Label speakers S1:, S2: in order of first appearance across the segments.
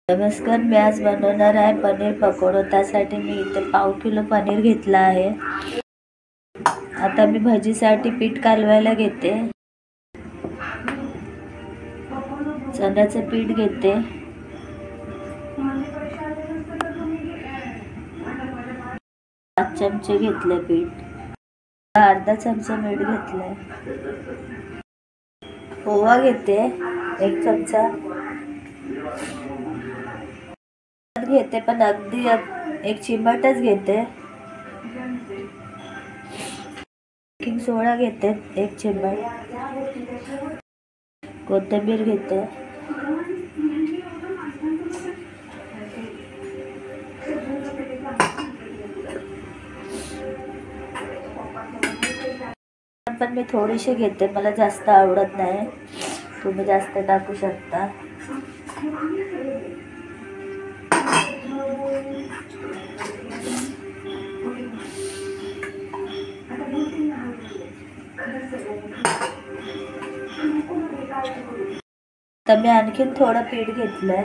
S1: नमस्कार, मी आज बनवणार आहे पनीर पकोडा। त्यासाठी मी इथे पाव किलो पनीर घेतला आहे। आता मी भजीसाठी पीठ कालवायला घेते। चण्याचं पीठ घेते, 5 चमचे घेतले पीठ, अर्धा चमचा मीठ घेतलंय, ओवा घेते 1 चमचा घेते, पण अगदी 1 चिमटच घेते। बेकिंग सोडा घेते 1 चिमट, कोथिंबीर घेते, पण मी थोडीशी घेते, मला जास्त आवडत नाही, तुम्ही जास्त टाकू शकता। तर मी आणखीन थोडं पीठ घेतलंय,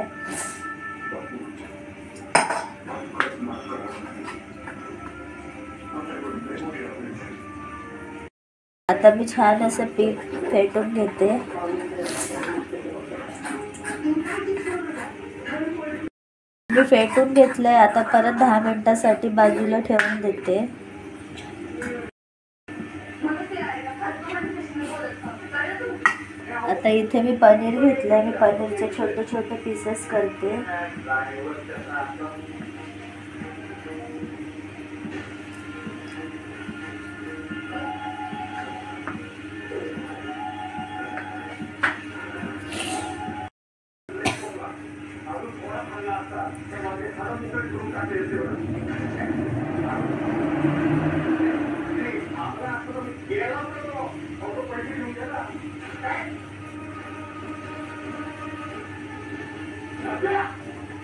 S1: आता मी छान असं पीठ फेटून घेते। मी फेटून घेतलंय, आता परत 10 मिनिटांसाठी बाजूला ठेवून देते। आता इथे मी पनीर घेतलंय, मी पनीरचे छोटे छोटे पीसेस करते।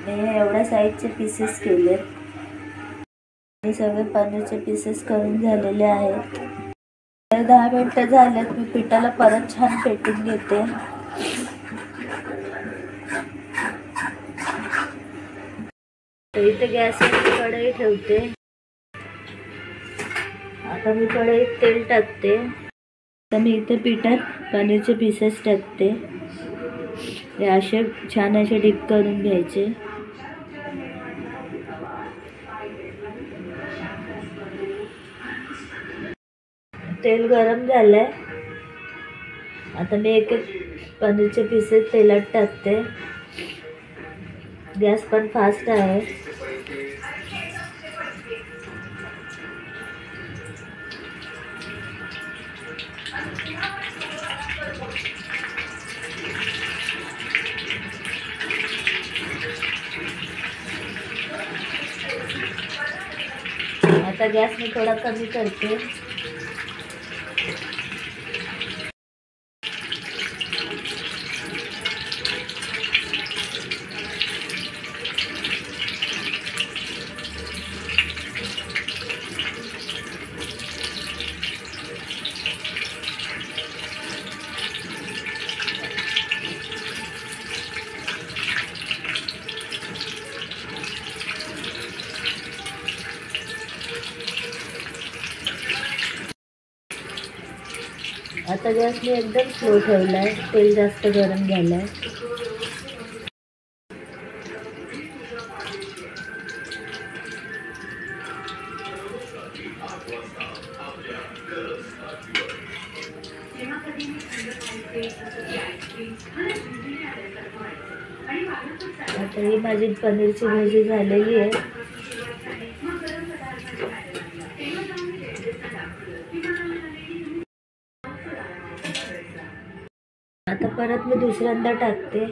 S1: मी एवढ्या साईजचे पीसेस केले, हे सगळे पनीरचे पीसेस करून झालेले आहेत। 10 मिनिटं झालेत, मी पिठाला परत छान फेटून घेते। इथे गॅसवर कढई ठेवते, आता मी कढईत तेल टाकते। तर मी इथे पिठात पनीरचे पीसेस टाकते, हे असे छान असे डीप करून घ्यायचे। तेल गरम झालंय, आता मी एक पनीरचे पीसेस तेलात टाकते। गॅस पण फास्ट आहे। आता गॅस मी थोडा कमी करते। आता गॅस मी एकदम स्लो ठेवलाय, तेल जास्त गरम झालंय। आता ही माझी पनीरची भाजी झालेली आहे। आता परत मी दुसऱ्यांदा टाकते।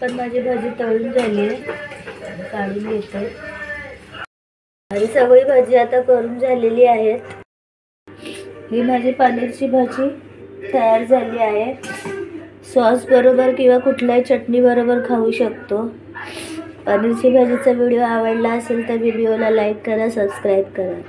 S1: पण माझी भाजी तळून झाली आहे, काढून घेते. आणि सगळी भाजी आता करून झालेली आहेत. ही माझी पनीरची भाजी तयार झाली आहे. सॉस बरोबर किंवा कुठल्याही चटणी बरोबर खाऊ शकतो. पनीरची भाजीचा व्हिडिओ आवडला असेल तर व्हिडिओला लाईक करा, सबस्क्राईब करा.